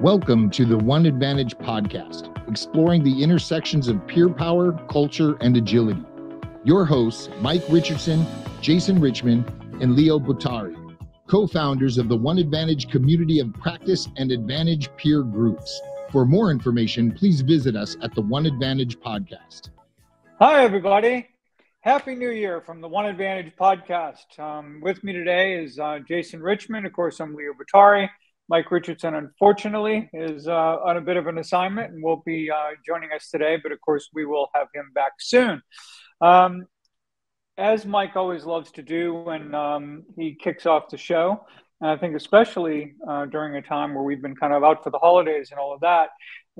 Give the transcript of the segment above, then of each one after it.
Welcome to the One Advantage podcast, exploring the intersections of peer power, culture, and agility. Your hosts, Mike Richardson, Jason Richmond, and Leo Bottary, co-founders of the One Advantage community of practice and advantage peer groups. For more information, please visit us at the One Advantage podcast. Hi, everybody. Happy New Year from the One Advantage podcast. With me today is Jason Richmond. Of course, I'm Leo Bottary. Mike Richardson, unfortunately, is on a bit of an assignment and won't be joining us today, but of course, we will have him back soon. As Mike always loves to do when he kicks off the show, and I think especially during a time where we've been kind of out for the holidays and all of that,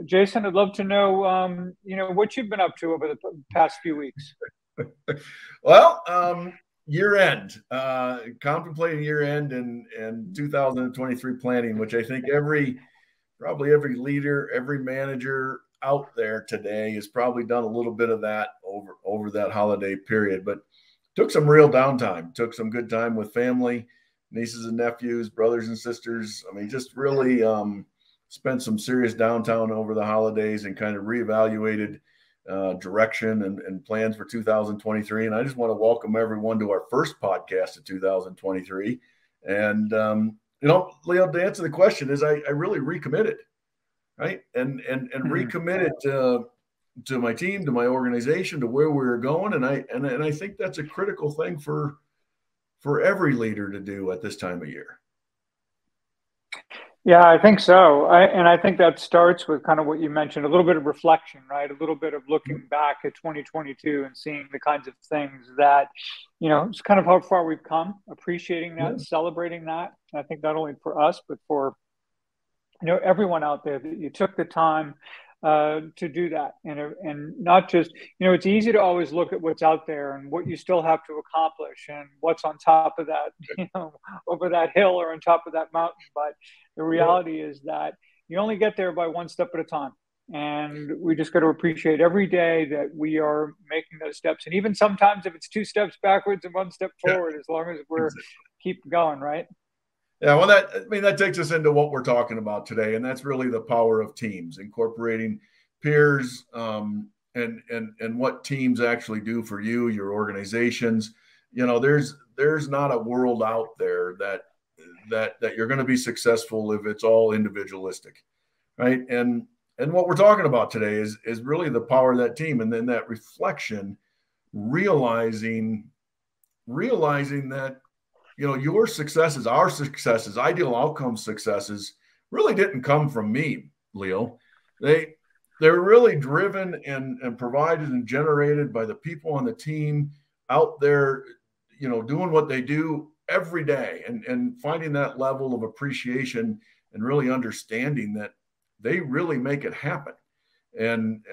Jason, I'd love to know, what you've been up to over the past few weeks. Well, year end, contemplating year end and 2023 planning, which I think probably every leader, every manager out there today has probably done a little bit of that over that holiday period, but took some real downtime, took some good time with family, nieces and nephews, brothers and sisters. I mean, just really spent some serious downtime over the holidays and kind of reevaluated direction and plans for 2023. And I just want to welcome everyone to our first podcast of 2023. And, Leo, to answer the question is I really recommitted, right? And recommitted to my team, to my organization, to where we were going. And I think that's a critical thing for every leader to do at this time of year. Yeah, I think so. I think that starts with kind of what you mentioned, a little bit of reflection, right? A little bit of looking back at 2022 and seeing the kinds of things that, it's kind of how far we've come, appreciating that, celebrating that. I think not only for us, but for, everyone out there, that you took the time to do that. And not just, it's easy to always look at what's out there and what you still have to accomplish and what's on top of that, over that hill or on top of that mountain. But the reality is that you only get there by one step at a time. And we just got to appreciate every day that we are making those steps. And even sometimes if it's two steps backwards and one step forward, as long as we're keep going, right? Yeah, well, that takes us into what we're talking about today, and that's really the power of teams, incorporating peers, and what teams actually do for you, your organizations. There's not a world out there that you're going to be successful if it's all individualistic, right? And what we're talking about today is really the power of that team, and then that reflection, realizing that. Your successes, our successes, ideal outcome successes really didn't come from me, Leo. They're really driven and provided and generated by the people on the team out there, doing what they do every day and finding that level of appreciation and really understanding that they really make it happen. And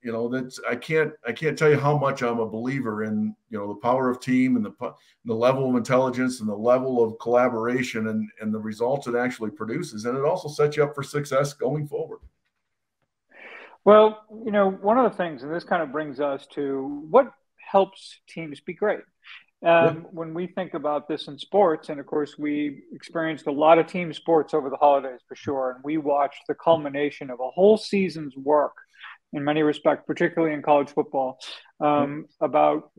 that's I can't tell you how much I'm a believer in the power of team and the level of intelligence and the level of collaboration and the results it actually produces, and it also sets you up for success going forward. Well, one of the things, and this kind of brings us to what helps teams be great. When we think about this in sports, and of course we experienced a lot of team sports over the holidays for sure, and we watched the culmination of a whole season's work in many respects, particularly in college football, about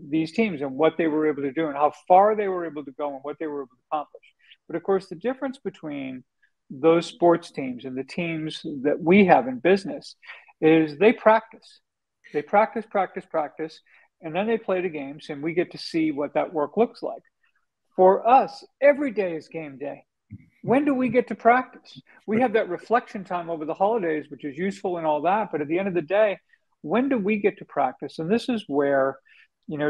these teams and what they were able to do and how far they were able to go and what they were able to accomplish. But of course, the difference between those sports teams and the teams that we have in business is they practice. They practice, and then they play the games, and we get to see what that work looks like. For us, every day is game day. When do we get to practice? We have that reflection time over the holidays, which is useful and all that. But at the end of the day, when do we get to practice? And this is where,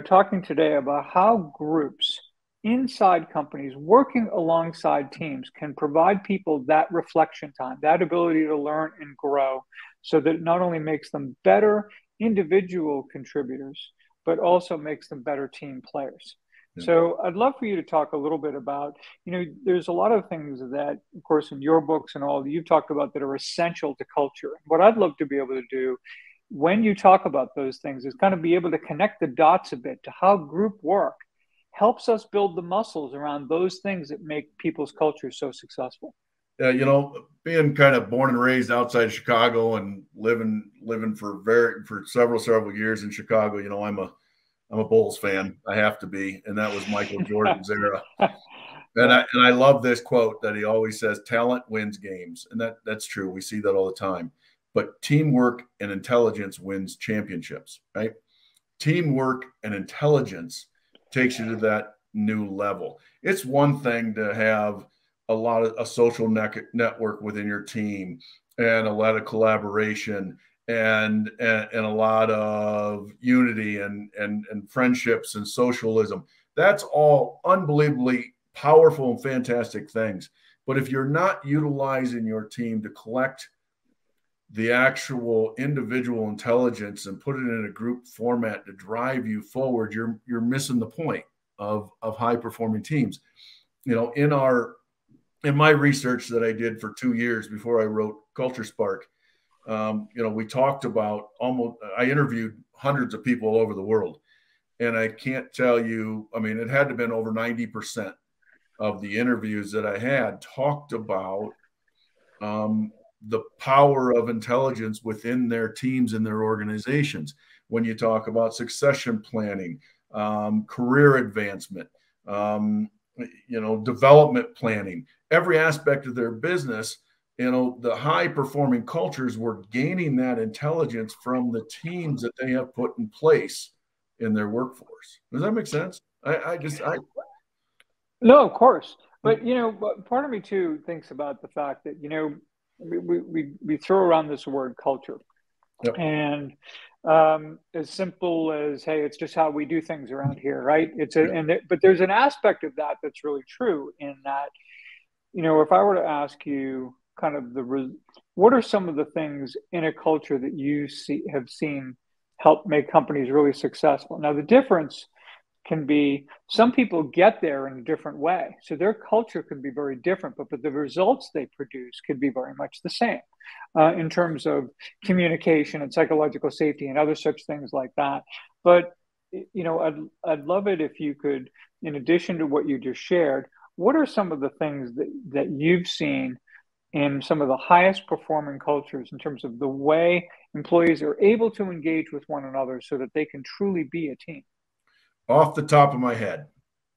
talking today about how groups inside companies working alongside teams can provide people that reflection time, that ability to learn and grow, so that it not only makes them better individual contributors, but also makes them better team players. Yeah. So I'd love for you to talk a little bit about, there's a lot of things that, of course, in your books and all that you've talked about that are essential to culture. What I'd love to be able to do when you talk about those things is kind of be able to connect the dots a bit to how group work helps us build the muscles around those things that make people's culture so successful. being kind of born and raised outside of Chicago and living for several years in Chicago, I'm a Bulls fan. I have to be, and that was Michael Jordan's era. And I love this quote that he always says: "Talent wins games," and that's true. We see that all the time. But teamwork and intelligence wins championships, right? Teamwork and intelligence takes you to that new level. It's one thing to have a social network within your team and a lot of collaboration and a lot of unity and friendships and socialism. That's all unbelievably powerful and fantastic things. But if you're not utilizing your team to collect the actual individual intelligence and put it in a group format to drive you forward, you're missing the point of high performing teams. In my research that I did for 2 years before I wrote Culture Spark, we talked about I interviewed hundreds of people all over the world. And I can't tell you, it had to have been over 90% of the interviews that I had talked about the power of intelligence within their teams and their organizations. When you talk about succession planning, career advancement, development planning, every aspect of their business, the high performing cultures were gaining that intelligence from the teams that they have put in place in their workforce. Does that make sense? No, of course. But, part of me too thinks about the fact that, we throw around this word culture. Yep. And as simple as, hey, it's just how we do things around here, right? But there's an aspect of that that's really true in that, if I were to ask you kind of what are some of the things in a culture that you have seen help make companies really successful? Now, the difference can be some people get there in a different way. So their culture can be very different, but the results they produce could be very much the same in terms of communication and psychological safety and other such things like that. But, I'd love it if you could, in addition to what you just shared, what are some of the things that you've seen in some of the highest performing cultures in terms of the way employees are able to engage with one another so that they can truly be a team? Off the top of my head,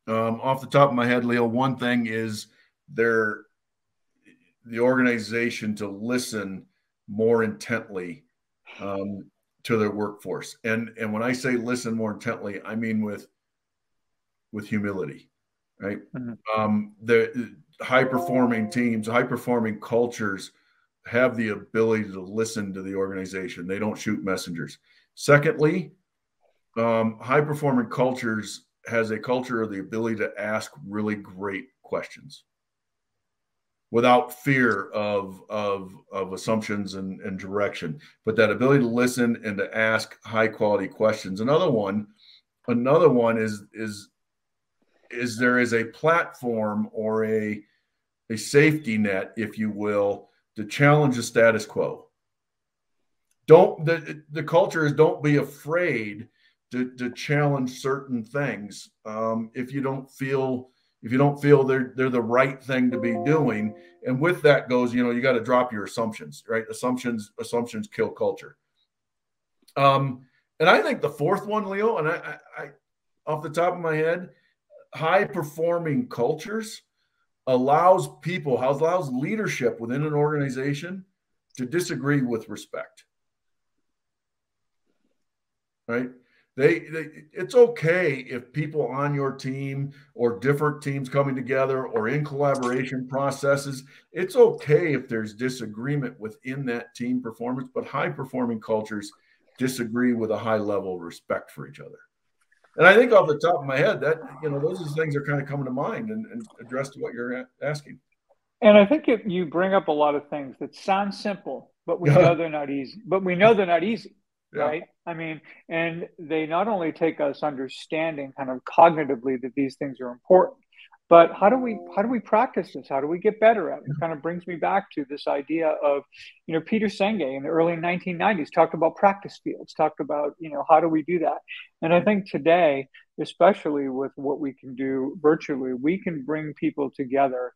Leo, one thing is the organization to listen more intently to their workforce. And when I say listen more intently, I mean with humility, right? Mm-hmm. The high-performing teams, high-performing cultures have the ability to listen to the organization. They don't shoot messengers. Secondly, high-performing cultures has a culture of the ability to ask really great questions without fear of assumptions and direction, but that ability to listen and to ask high-quality questions. Another one is there is a platform or a safety net, if you will, to challenge the status quo. The culture is don't be afraid to challenge certain things. If you don't feel they're the right thing to be doing, and with that goes, you got to drop your assumptions, right? Assumptions kill culture. And I think the fourth one, Leo, and I off the top of my head, high performing cultures allows leadership within an organization to disagree with respect, right? It's okay if people on your team or different teams coming together or in collaboration processes, it's okay if there's disagreement within that team performance, but high performing cultures disagree with a high level of respect for each other. And I think off the top of my head that, those are things that are kind of coming to mind and address to what you're asking. And I think you bring up a lot of things that sound simple, but we know they're not easy. Yeah. Right? And they not only take us understanding kind of cognitively that these things are important, but how do we practice this? How do we get better at it? It kind of brings me back to this idea of, Peter Senge in the early 1990s talked about practice fields, talked about, how do we do that? And I think today, especially with what we can do virtually, we can bring people together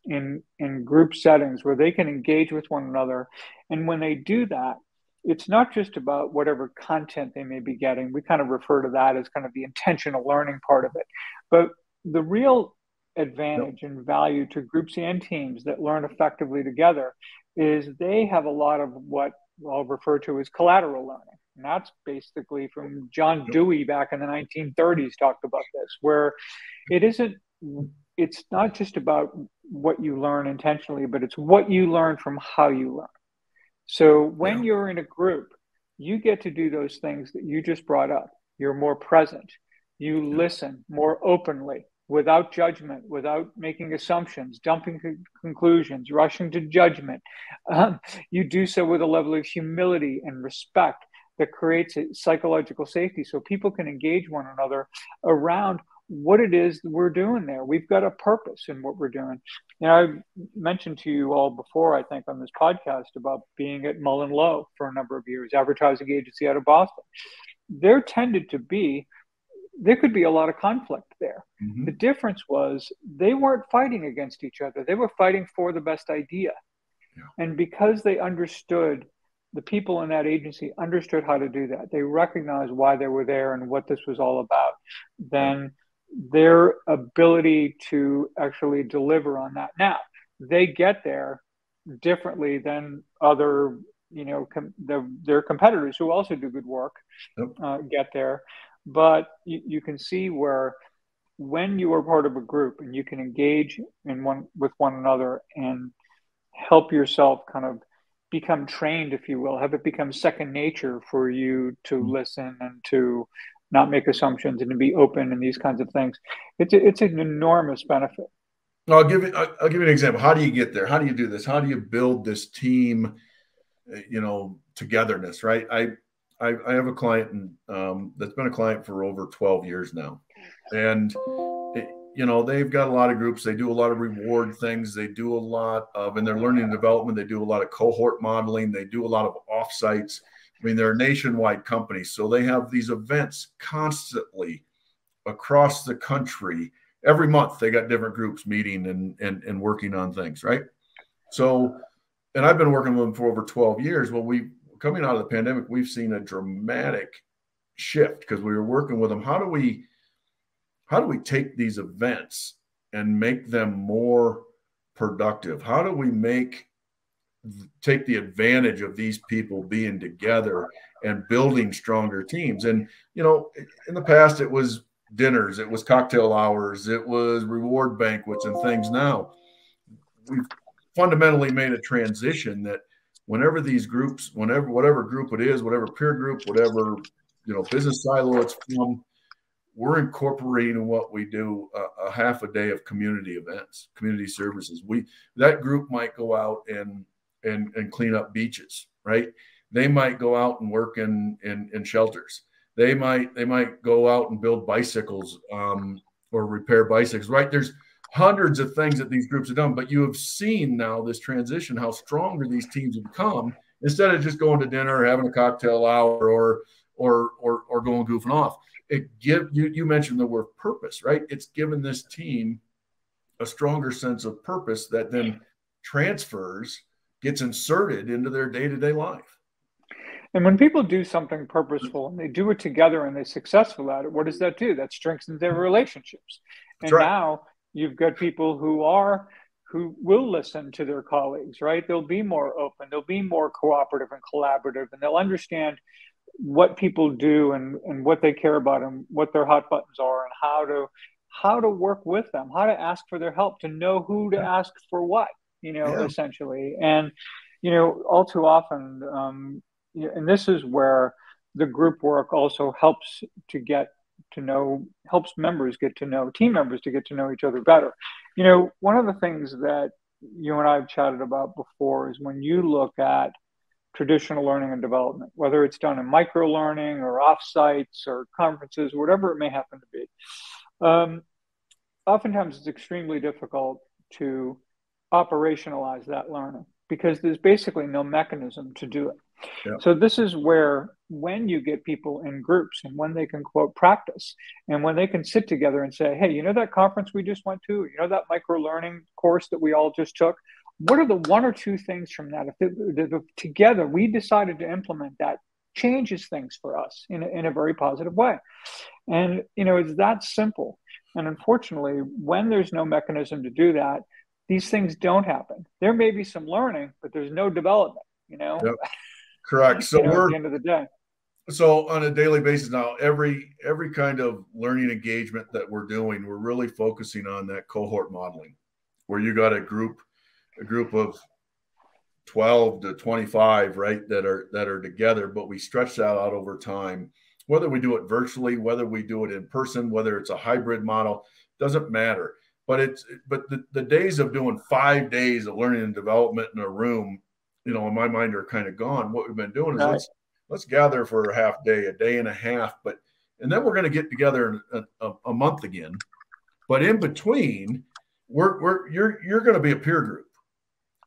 in group settings where they can engage with one another. And when they do that, it's not just about whatever content they may be getting. We kind of refer to that as kind of the intentional learning part of it. But the real advantage and value to groups and teams that learn effectively together is they have a lot of what I'll refer to as collateral learning. And that's basically from John Dewey back in the 1930s talked about this, where it's not just about what you learn intentionally, but it's what you learn from how you learn. So when you're in a group, you get to do those things that you just brought up. You're more present. You listen more openly, without judgment, without making assumptions, jumping to conclusions, rushing to judgment. You do so with a level of humility and respect that creates a psychological safety so people can engage one another around what it is that we're doing there. We've got a purpose in what we're doing. You know, I mentioned to you all before, I think, on this podcast about being at Mullen Lowe for a number of years, advertising agency out of Boston. There could be a lot of conflict there. Mm-hmm. The difference was they weren't fighting against each other. They were fighting for the best idea. Yeah. And because they understood, the people in that agency understood how to do that, they recognized why they were there and what this was all about, then their ability to actually deliver on that. Now, they get there differently than other, their competitors who also do good work, get there. But you can see where when you are part of a group and you can engage with one another and help yourself kind of become trained, if you will, have it become second nature for you to listen and to not make assumptions and to be open and these kinds of things. It's an enormous benefit. I'll give you an example. How do you get there? How do you do this? How do you build this team, togetherness, right? I have a client that's been a client for over 12 years now. And, they've got a lot of groups. They do a lot of reward things. They do a lot of, in their learning and development, they do a lot of cohort modeling. They do a lot of offsites. I mean, they're a nationwide company. So they have these events constantly across the country. Every month they got different groups meeting and working on things, right? So, and I've been working with them for over 12 years. Well, coming out of the pandemic, we've seen a dramatic shift because we were working with them. How do we take these events and make them more productive? How do we take the advantage of these people being together and building stronger teams? And, in the past, it was dinners, it was cocktail hours, it was reward banquets and things. Now we've fundamentally made a transition that whenever these groups, whatever group it is, whatever peer group, whatever, business silo it's from, we're incorporating in what we do a half a day of community events, community services. That group might go out and clean up beaches, right? They might go out and work in shelters. They might go out and build bicycles or repair bicycles, right? There's hundreds of things that these groups have done, but you have seen now this transition, how stronger these teams have become, instead of just going to dinner or having a cocktail hour or going goofing off. You mentioned the word purpose, right? It's given this team a stronger sense of purpose that then gets inserted into their day-to-day life. And when people do something purposeful and they do it together and they're successful at it, what does that do? That strengthens their relationships. And now you've got people who will listen to their colleagues, right? They'll be more open, they'll be more cooperative and collaborative, and they'll understand what people do and what they care about and what their hot buttons are and how to work with them, how to ask for their help, to know who to ask for what, essentially. And, all too often, and this is where the group work also helps members get to know, team members to get to know each other better. One of the things that you and I have chatted about before is when you look at traditional learning and development, whether it's done in micro learning or offsites or conferences, whatever it may happen to be. Oftentimes it's extremely difficult to operationalize that learning because there's basically no mechanism to do it. Yeah. So this is where when you get people in groups and when they can quote practice and when they can sit together and say, hey, you know that conference we just went to, you know that micro learning course that we all just took, what are the one or two things from that if together we decided to implement that changes things for us in a very positive way. And it's that simple. And unfortunately, when there's no mechanism to do that, these things don't happen. There may be some learning, but there's no development, Yep. Correct. So at the end of the day. So on a daily basis now, every kind of learning engagement that we're doing, we're really focusing on that cohort modeling, where you got a group of 12 to 25, right, that are together, but we stretch that out over time. Whether we do it virtually, whether we do it in person, whether it's a hybrid model, doesn't matter. But the days of doing 5 days of learning and development in a room, in my mind, are kind of gone. What we've been doing is let's gather for a half day, a day and a half, and then we're going to get together in a month again. But in between, you're going to be a peer group,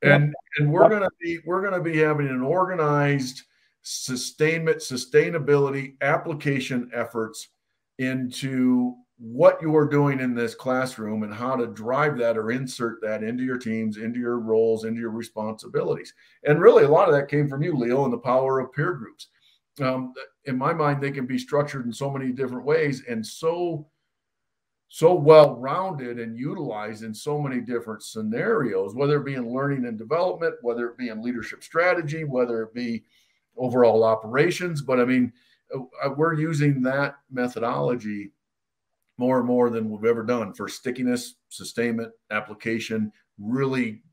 and we're going to be having an organized sustainability application efforts into what you are doing in this classroom and how to drive that or insert that into your teams, into your roles, into your responsibilities. And really, a lot of that came from you, Leo, and the power of peer groups. In my mind, they can be structured in so many different ways and so well-rounded and utilized in so many different scenarios, whether it be in learning and development, whether it be in leadership strategy, whether it be overall operations. But I mean, we're using that methodology more and more than we've ever done for stickiness, sustainment, application, really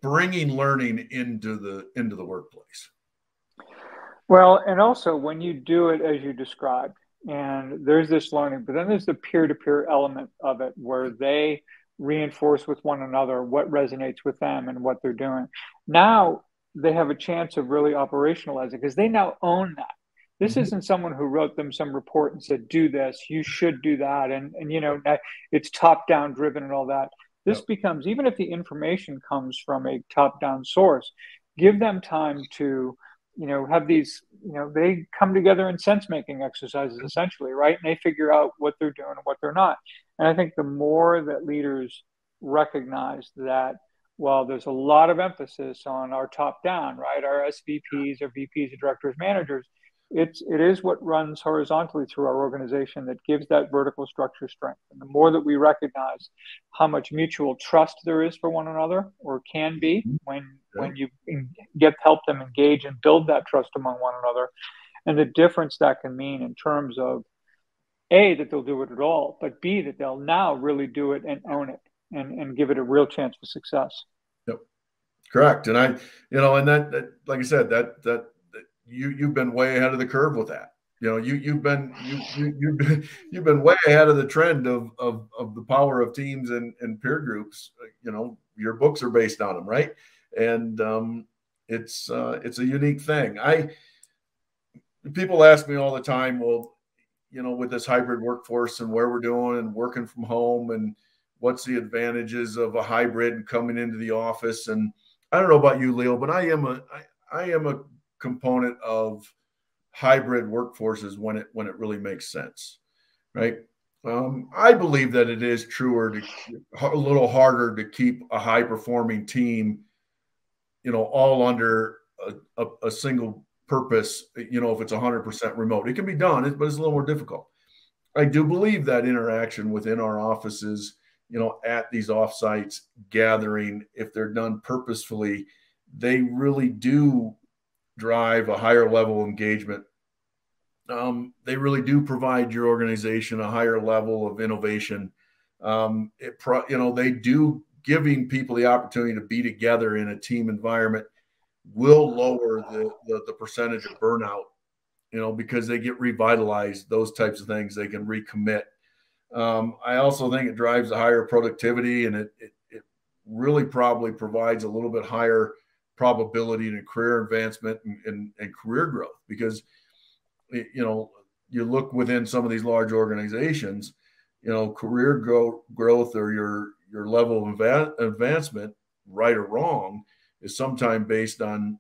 bringing learning into the workplace. Well, and also when you do it as you described, and there's this learning, but then there's the peer-to-peer element of it where they reinforce with one another what resonates with them and what they're doing. Now they have a chance of really operationalizing because they now own that. This isn't someone who wrote them some report and said, do this, you should do that. And it's top-down driven and all that. This becomes, even if the information comes from a top-down source, give them time to, have these, they come together in sense-making exercises, essentially, right? And they figure out what they're doing and what they're not. And I think the more that leaders recognize that, well, there's a lot of emphasis on our top-down, right? Our SVPs, our VPs, our directors, managers. It is what runs horizontally through our organization that gives that vertical structure strength. And the more that we recognize how much mutual trust there is for one another, or can be, when you help them engage and build that trust among one another, and the difference that can mean in terms of A, that they'll do it at all, but B, that they'll now really do it and own it and give it a real chance for success. Yep, correct. And and that like I said, that you've been way ahead of the curve with that. You've been way ahead of the trend of the power of teams and peer groups. Your books are based on them, right? And it's a unique thing. People ask me all the time, well, with this hybrid workforce and where we're doing and working from home and what's the advantages of a hybrid and coming into the office. And I don't know about you, Leo, but I am a component of hybrid workforces when it really makes sense, right? I believe that it is a little harder to keep a high performing team, all under a single purpose. If it's 100% remote, it can be done, but it's a little more difficult. I do believe that interaction within our offices, at these offsites gathering, if they're done purposefully, they really do drive a higher level of engagement. They really do provide your organization a higher level of innovation. They do, giving people the opportunity to be together in a team environment will lower the percentage of burnout, because they get revitalized, those types of things, they can recommit. I also think it drives a higher productivity, and it really probably provides a little bit higher probability in career advancement and career growth, because you look within some of these large organizations, career growth or your level of advancement, right or wrong, is sometimes based on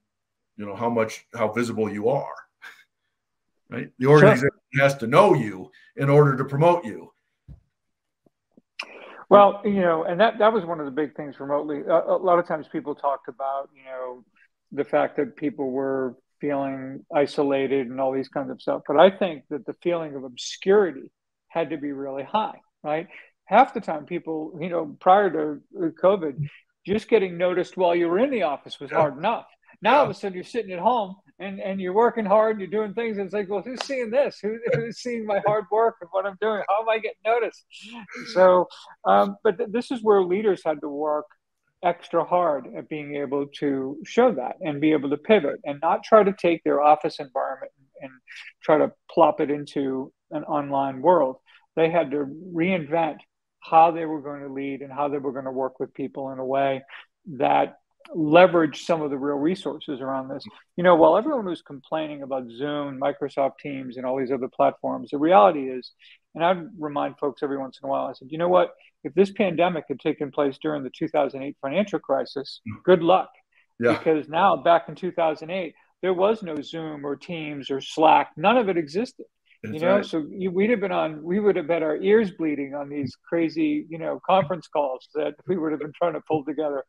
how visible you are. right? The organization has to know you in order to promote you. Well, and that was one of the big things remotely. A lot of times people talked about, the fact that people were feeling isolated and all these kinds of stuff. But I think that the feeling of obscurity had to be really high, right? Half the time people, prior to COVID, just getting noticed while you were in the office was hard enough. Now all of a sudden you're sitting at home and you're working hard and you're doing things. And it's like, well, who's seeing this? Who's seeing my hard work and what I'm doing? How am I getting noticed? So, but this is where leaders had to work extra hard at being able to show that and be able to pivot and not try to take their office environment and try to plop it into an online world. They had to reinvent how they were going to lead and how they were going to work with people in a way that leverage some of the real resources around this. While everyone was complaining about Zoom, Microsoft Teams, and all these other platforms, the reality is, and I'd remind folks every once in a while, I said, you know what? If this pandemic had taken place during the 2008 financial crisis, good luck. Yeah. Because now, back in 2008, there was no Zoom or Teams or Slack. None of it existed. Right. So we would have had our ears bleeding on these crazy, conference calls that we would have been trying to pull together.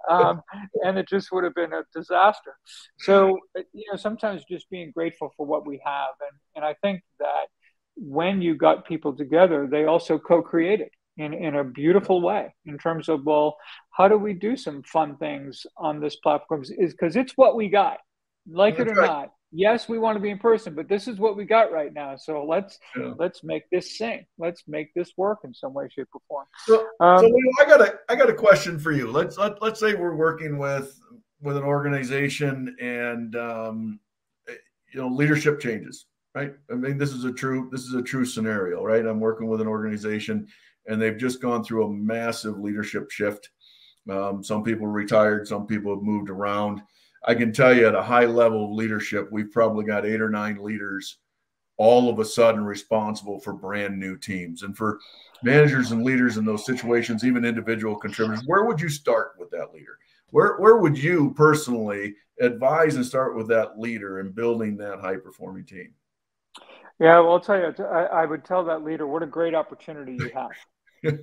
And it just would have been a disaster. So, sometimes just being grateful for what we have. And I think that when you got people together, they also co-created in a beautiful way in terms of, well, how do we do some fun things on this platform? Because it's what we got, like it or not. Yes, we want to be in person, but this is what we got right now. So let's make this sing. Let's make this work in some way, shape, or form. So Leo, I got a question for you. Let's say we're working with an organization and leadership changes, right? I mean, this is a true scenario, right? I'm working with an organization and they've just gone through a massive leadership shift. Some people retired, some people have moved around. I can tell you at a high level of leadership, we've probably got 8 or 9 leaders all of a sudden responsible for brand new teams. And for managers and leaders in those situations, even individual contributors, where would you start with that leader? Where would you personally advise and start with that leader in building that high-performing team? Yeah, well, I'll tell you, I would tell that leader, what a great opportunity you have,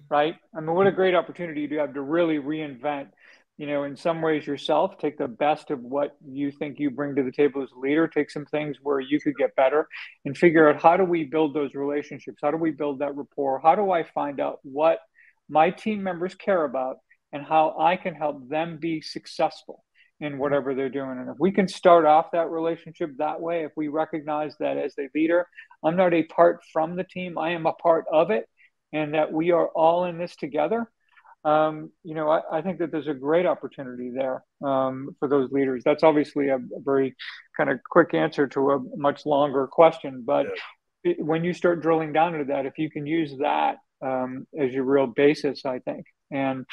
right? I mean, what a great opportunity you do have to really reinvent, in some ways yourself, take the best of what you think you bring to the table as a leader, take some things where you could get better and figure out, how do we build those relationships? How do we build that rapport? How do I find out what my team members care about and how I can help them be successful in whatever they're doing? And if we can start off that relationship that way, if we recognize that as the leader, I'm not a part from the team, I am a part of it, and that we are all in this together, I think that there's a great opportunity there for those leaders. That's obviously a very kind of quick answer to a much longer question. But when you start drilling down into that, if you can use that as your real basis, I think, and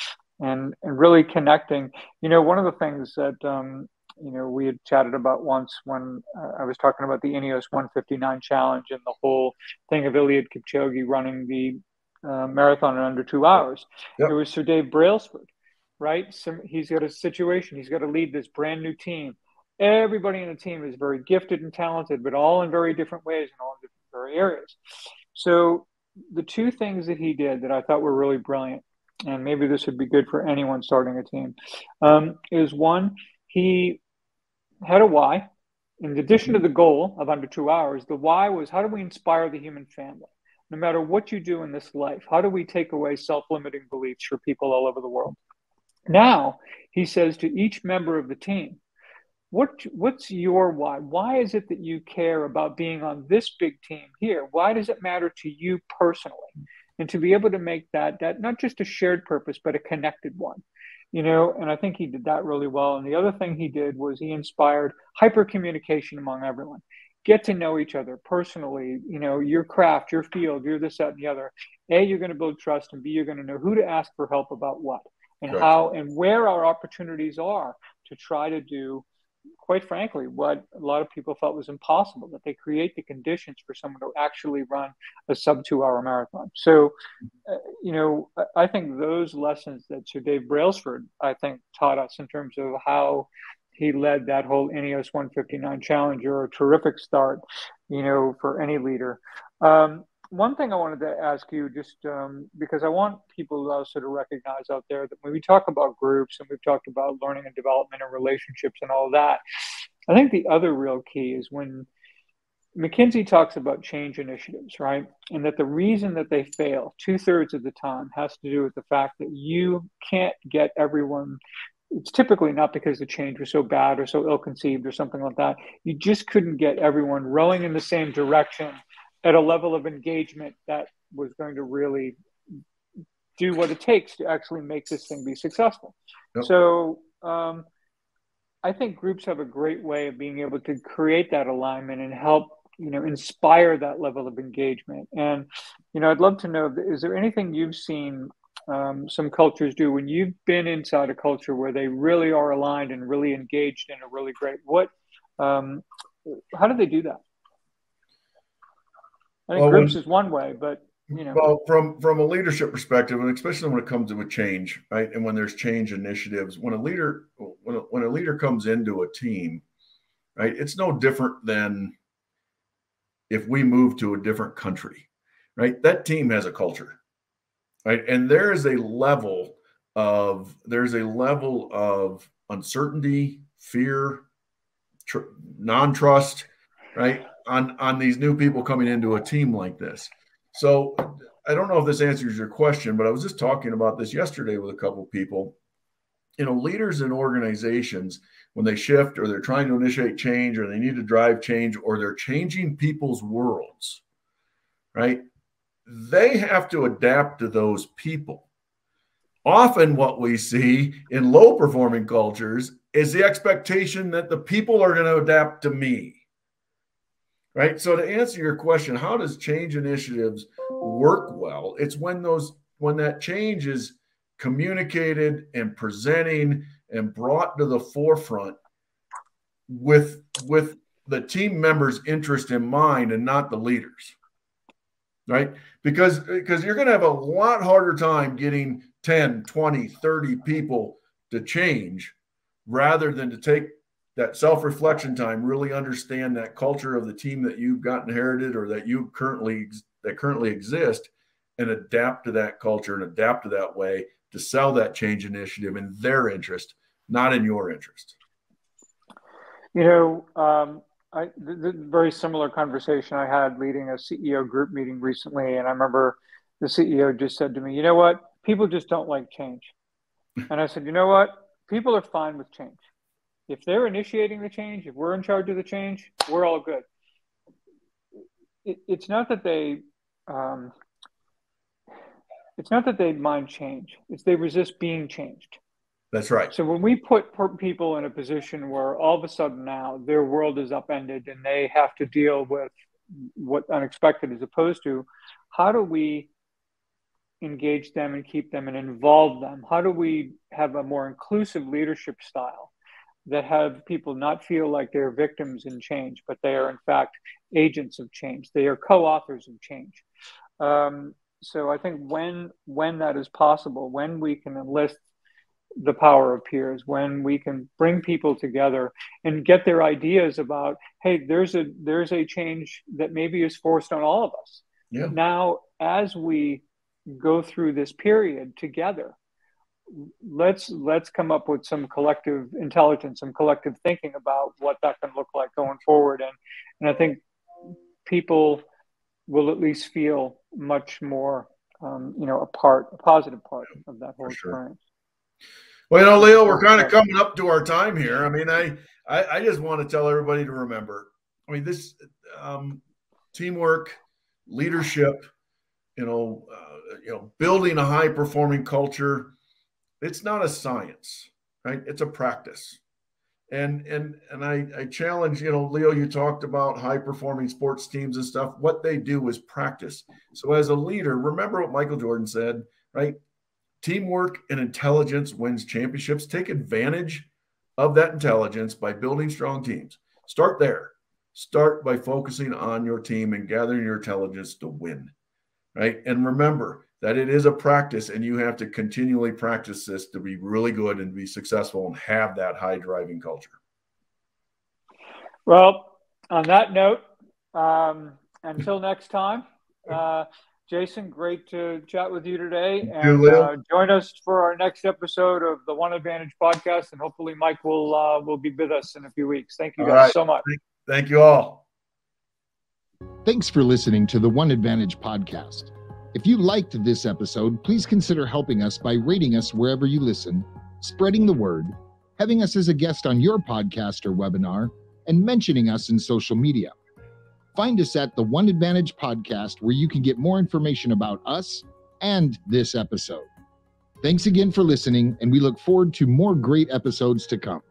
really connecting, one of the things that, we had chatted about once when I was talking about the Ineos 159 challenge and the whole thing of Eliud Kipchoge running the marathon in under 2 hours. It was Sir Dave Brailsford, right? So he's got a situation. He's got to lead this brand new team. Everybody in the team is very gifted and talented, but all in very different ways and all in different very areas. So the 2 things that he did that I thought were really brilliant, and maybe this would be good for anyone starting a team, is one, he had a why. In addition to the goal of under 2 hours, the why was, how do we inspire the human family? No matter what you do in this life, how do we take away self-limiting beliefs for people all over the world? Now, he says to each member of the team, what's your why? Why is it that you care about being on this big team here? Why does it matter to you personally? And to be able to make that not just a shared purpose, but a connected one. And I think he did that really well. And the other thing he did was he inspired hyper communication among everyone. Get to know each other personally, your craft, your field, you're this, that, and the other. A, you're going to build trust, and B, you're going to know who to ask for help about what and how and where our opportunities are to try to do, quite frankly, what a lot of people felt was impossible, that they create the conditions for someone to actually run a sub 2 hour marathon. So, I think those lessons that Sir Dave Brailsford, I think, taught us in terms of how he led that whole NES 159 Challenger, a terrific start, for any leader. One thing I wanted to ask you, just because I want people also to recognize out there that when we talk about groups and we've talked about learning and development and relationships and all that, I think the other real key is when McKinsey talks about change initiatives, right? And that the reason that they fail 2/3 of the time has to do with the fact that you can't get everyone. It's typically not because the change was so bad or so ill-conceived or something like that. You just couldn't get everyone rowing in the same direction at a level of engagement that was going to really do what it takes to actually make this thing be successful. Yep. So I think groups have a great way of being able to create that alignment and help, inspire that level of engagement. And, I'd love to know, is there anything you've seen some cultures do when you've been inside a culture where they really are aligned and really engaged in a really great, how do they do that? I think groups is one way, but Well, from a leadership perspective, and especially when it comes to a change, right? And when there's change initiatives, when a leader comes into a team, right, it's no different than if we move to a different country, right? That team has a culture, right? And there's a level of uncertainty, fear, non-trust, right? On these new people coming into a team like this. So I don't know if this answers your question, but I was just talking about this yesterday with a couple of people. Leaders in organizations, when they shift or they're trying to initiate change or they need to drive change or they're changing people's worlds, right? They have to adapt to those people. Often what we see in low-performing cultures is the expectation that the people are going to adapt to me. Right. So to answer your question, how does change initiatives work well? It's when that change is communicated and presenting and brought to the forefront with the team members' interest in mind and not the leaders. Right. Because you're going to have a lot harder time getting 10, 20, 30 people to change rather than to take that self-reflection time, really understand that culture of the team that you've got inherited or that you currently exist, and adapt to that culture and adapt to that way to sell that change initiative in their interest, not in your interest. The very similar conversation I had leading a CEO group meeting recently, and I remember the CEO just said to me, "You know what? People just don't like change." And I said, "You know what? People are fine with change. If they're initiating the change, if we're in charge of the change, we're all good." It's not that they mind change. It's they resist being changed. That's right. So when we put people in a position where all of a sudden now their world is upended and they have to deal with what unexpected as opposed to, how do we engage them and keep them and involve them? How do we have a more inclusive leadership style that have people not feel like they're victims in change, but they are in fact agents of change. They are co-authors of change. So I think when that is possible, when we can enlist the power of peers, when we can bring people together and get their ideas about, hey, there's a change that maybe is forced on all of us. Yeah. Now, as we go through this period together, let's come up with some collective intelligence, some collective thinking about what that can look like going forward. And I think people will at least feel much more, a positive part of that whole experience. Well, Leo, we're kind of coming up to our time here. I mean, I just want to tell everybody to remember, this teamwork, leadership, building a high performing culture, it's not a science, right? It's a practice. And I challenge, Leo, you talked about high performing sports teams and stuff. What they do is practice. So as a leader, remember what Michael Jordan said, right? Teamwork and intelligence wins championships. Take advantage of that intelligence by building strong teams. Start there. Start by focusing on your team and gathering your intelligence to win, right? And remember that it is a practice, and you have to continually practice this to be really good and be successful and have that high driving culture. Well, on that note, until next time, Jason, great to chat with you today. And join us for our next episode of the One Advantage podcast. And hopefully Mike will be with us in a few weeks. Thank you guys so much. Thank you all. Thanks for listening to the One Advantage podcast. If you liked this episode, please consider helping us by rating us wherever you listen, spreading the word, having us as a guest on your podcast or webinar, and mentioning us in social media. Find us at the One Advantage podcast, where you can get more information about us and this episode. Thanks again for listening, and we look forward to more great episodes to come.